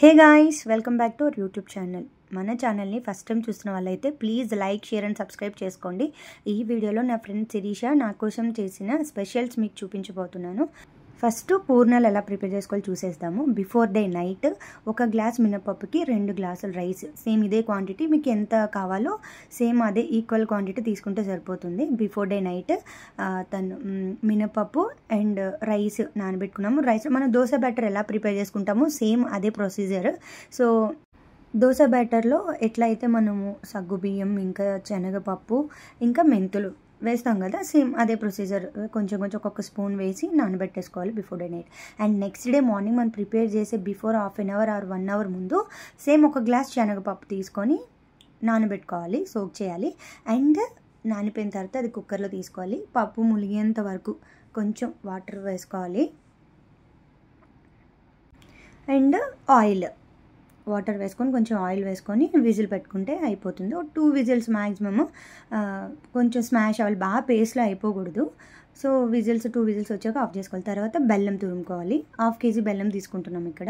Hey guys, welcome back to our YouTube channel. మన ఛానల్ని first time చూస్తున్న వాళ్ళైతే please like, share and subscribe చేసుకోండి. ఈ వీడియోలో నా ఫ్రెండ్ శిరీష నా కోసం చేసిన స్పెషల్స్ మీకు చూపించబోతున్నాను. ఫస్ట్ పూర్ణాలు ఎలా ప్రిపేర్ చేసుకోవాలి చూసేద్దాము. బిఫోర్ డే నైట్ 1 గ్లాస్ మినపప్పుకి 2 గ్లాసులు రైస్, సేమ్ ఇదే క్వాంటిటీ, మీకు ఎంత కావాలో సేమ్ అదే ఈక్వల్ క్వాంటిటీ తీసుకుంటే సరిపోతుంది. బిఫోర్ డే నైట్ మినపప్పు అండ్ రైస్ నానబెట్టుకున్నాము. రైస్ మనం దోశ బ్యాటర్ ఎలా ప్రిపేర్ చేసుకుంటామో సేమ్ అదే ప్రొసీజర్. సో దోశ బ్యాటర్లో ఎట్లయితే మనము సగ్గుబియ్యం, ఇంకా శనగపప్పు, ఇంకా మెంతులు వేస్తాం కదా, సేమ్ అదే ప్రొసీజర్. కొంచెం ఒక్కొక్క స్పూన్ వేసి నానబెట్టేసుకోవాలి before day night. And next day morning మనం ప్రిపేర్ చేసే before half an hour or 1 hour ముందు సేమ్ 1 గ్లాస్ శనగపప్పు తీసుకొని నానబెట్టుకోవాలి, సోక్ చేయాలి. అండ్ నానిపోయిన తర్వాత అది కుక్కర్లో తీసుకోవాలి. పప్పు ములిగేంత వరకు కొంచెం వాటర్ వేసుకోవాలి. అండ్ వాటర్ వేసుకొని కొంచెం ఆయిల్ వేసుకొని విజిల్ పెట్టుకుంటే అయిపోతుంది. 2 విజిల్స్ మ్యాక్సిమమ్. కొంచెం స్మాష్ అవ్వాలి, బాగా పేస్ట్లో అయిపోకూడదు. సో 2 విజిల్స్ వచ్చాక ఆఫ్ చేసుకోవాలి. తర్వాత బెల్లం తురుముకోవాలి. 1/2 కేజీ బెల్లం తీసుకుంటున్నాం ఇక్కడ.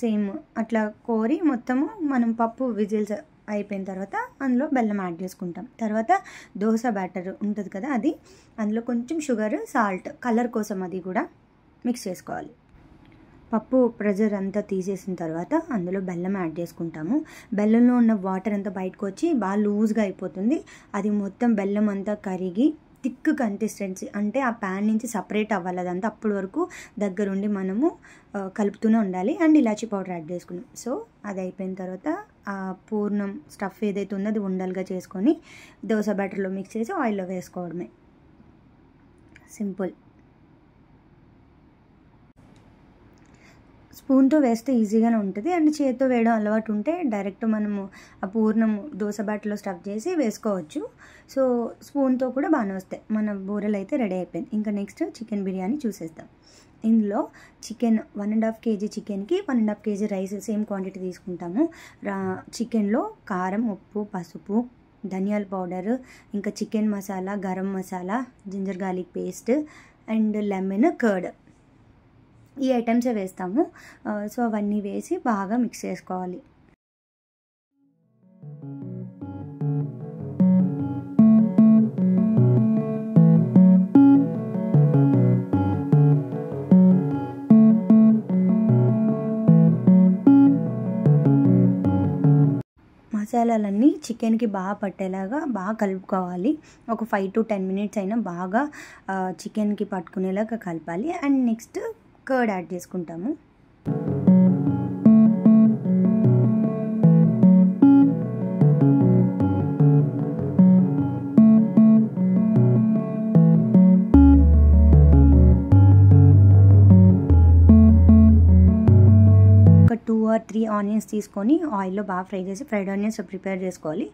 సేమ్ అట్లా కోరి మొత్తము మనం పప్పు విజిల్స్ అయిపోయిన తర్వాత అందులో బెల్లం యాడ్ చేసుకుంటాం. తర్వాత దోశ బ్యాటర్ ఉంటుంది కదా, అది అందులో కొంచెం షుగర్, సాల్ట్ కలర్ కోసం అది కూడా మిక్స్ చేసుకోవాలి. పప్పు ప్రెజర్ అంతా తీసేసిన తర్వాత అందులో బెల్లం యాడ్ చేసుకుంటాము. బెల్లంలో ఉన్న వాటర్ అంతా బయటకు వచ్చి బాగా లూజ్గా అయిపోతుంది. అది మొత్తం బెల్లం అంతా కరిగి థిక్ కన్సిస్టెన్సీ, అంటే ఆ ప్యాన్ నుంచి సపరేట్ అవ్వాలి అదంతా. అప్పటి వరకు దగ్గరుండి మనము కలుపుతూనే ఉండాలి. అండ్ ఇలాచీ పౌడర్ యాడ్ చేసుకున్నాం. సో అది అయిపోయిన తర్వాత ఆ పూర్ణం స్టఫ్ ఏదైతే ఉందో అది ఉండలుగా చేసుకొని దోశ బ్యాటర్లో మిక్స్ చేసి ఆయిల్లో వేసుకోవడమే. సింపుల్. స్పూన్తో వేస్తే ఈజీగానే ఉంటుంది. అండ్ చేతితో వేయడం అలవాటు ఉంటే డైరెక్ట్ మనము ఆ పూర్ణము దోశ బ్యాటర్లో స్టఫ్ చేసి వేసుకోవచ్చు. సో స్పూన్తో కూడా బాగానే వస్తాయి. మన బూరెలు అయితే రెడీ అయిపోయింది. ఇంకా నెక్స్ట్ చికెన్ బిర్యానీ చూసేద్దాం. ఇందులో చికెన్ 1.5 కేజీ చికెన్కి 1.5 కేజీ రైస్ సేమ్ క్వాంటిటీ తీసుకుంటాము. చికెన్లో కారం, ఉప్పు, పసుపు, ధనియాల పౌడర్, ఇంకా chicken masala, garam masala, ginger garlic paste and lemon, curd, ఈ ఐటమ్సే వేస్తాము. సో అవన్నీ వేసి బాగా మిక్స్ చేసుకోవాలి. మసాలాలన్నీ చికెన్కి బాగా పట్టేలాగా బాగా కలుపుకోవాలి. ఒక 5 to 10 minutes అయినా బాగా చికెన్కి పట్టుకునేలాగా కలపాలి. అండ్ నెక్స్ట్ కర్డ్ యాడ్ చేసుకుంటాము. ఒక 2 or 3 ఆనియన్స్ తీసుకొని ఆయిల్లో బాగా ఫ్రై చేసి, ఫ్రైడ్ ఆనియన్స్ ప్రిపేర్ చేసుకోవాలి.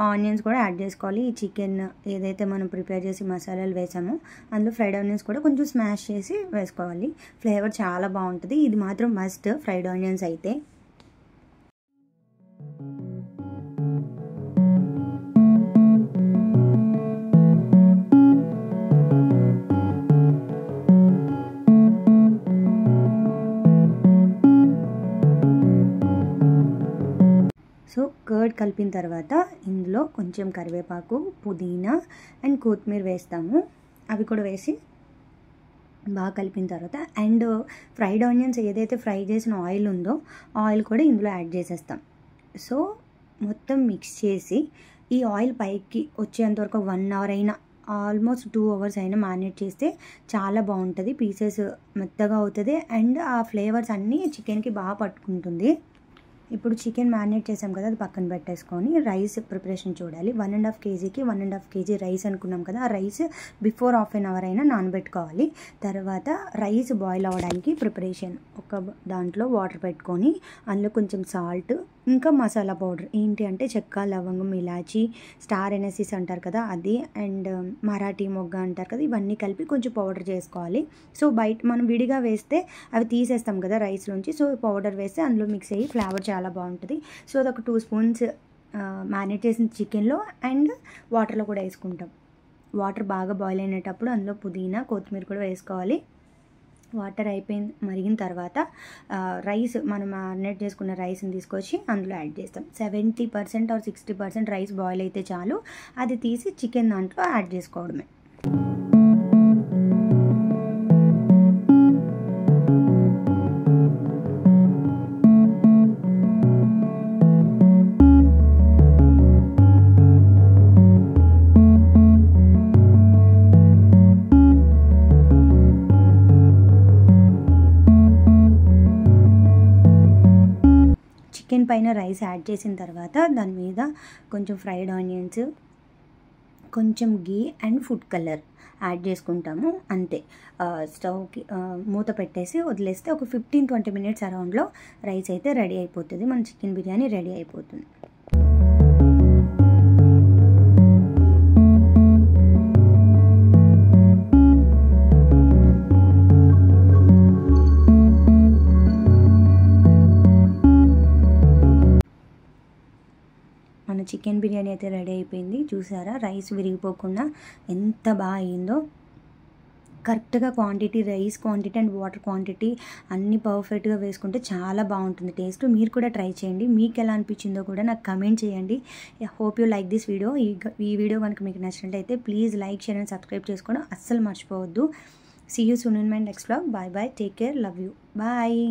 ఆనియన్స్ కూడా యాడ్ చేసుకోవాలి. ఈ చికెన్ ఏదైతే మనం ప్రిపేర్ చేసి మసాలాలు వేసామో అందులో ఫ్రైడ్ ఆనియన్స్ కూడా కొంచెం స్మాష్ చేసి వేసుకోవాలి. ఫ్లేవర్ చాలా బాగుంటుంది. ఇది మాత్రం మస్ట్, ఫ్రైడ్ ఆనియన్స్ అయితే. సో కర్డ్ కలిపిన తర్వాత ఇందులో కొంచెం కరివేపాకు, పుదీనా అండ్ కొత్తిమీర వేస్తాము. అవి కూడా వేసి బాగా కలిపిన తర్వాత అండ్ ఫ్రైడ్ ఆనియన్స్ ఏదైతే ఫ్రై చేసిన ఆయిల్ ఉందో ఆయిల్ కూడా ఇందులో యాడ్ చేసేస్తాం. సో మొత్తం మిక్స్ చేసి ఈ ఆయిల్ పైకి వచ్చేంతవరకు 1 అవర్ అయినా, ఆల్మోస్ట్ 2 అవర్స్ అయినా మ్యారినేట్ చేస్తే చాలా బాగుంటుంది. పీసెస్ మెత్తగా అవుతుంది అండ్ ఆ ఫ్లేవర్స్ అన్నీ చికెన్కి బాగా పట్టుకుంటుంది. ఇప్పుడు చికెన్ మ్యారినేట్ చేసాం కదా, అది పక్కన పెట్టేసుకొని రైస్ ప్రిపరేషన్ చూడాలి. 1.5 కేజీకి 1.5 కేజీ రైస్ అనుకున్నాం కదా, ఆ rice before half an hour అయినా నానబెట్టుకోవాలి. తర్వాత రైస్ బాయిల్ అవ్వడానికి ప్రిపరేషన్, ఒక దాంట్లో వాటర్ పెట్టుకొని అందులో కొంచెం సాల్ట్, ఇంకా మసాలా పౌడర్ ఏంటి అంటే చెక్క, లవంగం, ఇలాచి, స్టార్ ఎనసిస్ అంటారు కదా అది, అండ్ మరాఠీ మొగ్గ అంటారు కదా, ఇవన్నీ కలిపి కొంచెం పౌడర్ చేసుకోవాలి. సో బయట మనం విడిగా వేస్తే అవి తీసేస్తాం కదా రైస్ నుంచి. సో పౌడర్ వేస్తే అందులో మిక్స్ అయ్యి ఫ్లేవర్ చాలా బాగుంటుంది. సో అదొక 2 స్పూన్స్ మ్యారినేట్ చేసిన చికెన్లో అండ్ వాటర్లో కూడా వేసుకుంటాం. వాటర్ బాగా బాయిల్ అయినప్పుడు అందులో పుదీనా, కొత్తిమీర కూడా వేసుకోవాలి. వాటర్ మరిగిన తర్వాత రైస్ మనం మ్యారినేట్ చేసుకున్న రైస్ని తీసుకొచ్చి అందులో యాడ్ చేస్తాం. 70% ఆర్ 60% రైస్ బాయిల్ అయితే చాలు, అది తీసి చికెన్ దాంట్లో యాడ్ చేసుకోవడమే. చికెన్ పైన రైస్ యాడ్ చేసిన తర్వాత దాని మీద కొంచెం ఫ్రైడ్ ఆనియన్స్, కొంచెం గీ అండ్ ఫుడ్ కలర్ యాడ్ చేసుకుంటాము. అంతే, స్టవ్కి మూత పెట్టేసి వదిలేస్తే ఒక 15-20 మినిట్స్ అరౌండ్లో రైస్ అయితే రెడీ అయిపోతుంది. మన చికెన్ బిర్యానీ రెడీ అయిపోతుంది. మన చికెన్ బిర్యానీ అయితే రెడీ అయిపోయింది. చూసారా, రైస్ విరిగిపోకుండా ఎంత బాగా అయిందో. కరెక్ట్గా quantity, rice quantity and water quantity అన్నీ పర్ఫెక్ట్గా వేసుకుంటే చాలా బాగుంటుంది టేస్ట్. మీరు కూడా ట్రై చేయండి. మీకు ఎలా అనిపించిందో కూడా నాకు కమెంట్ చేయండి. Hope you like this video. ఈ వీడియో కనుక మీకు నచ్చినట్లయితే please like, share and subscribe చేసుకోవడం అస్సలు మర్చిపోవద్దు. See you soon in my next vlog. Bye bye, take care, love you, bye.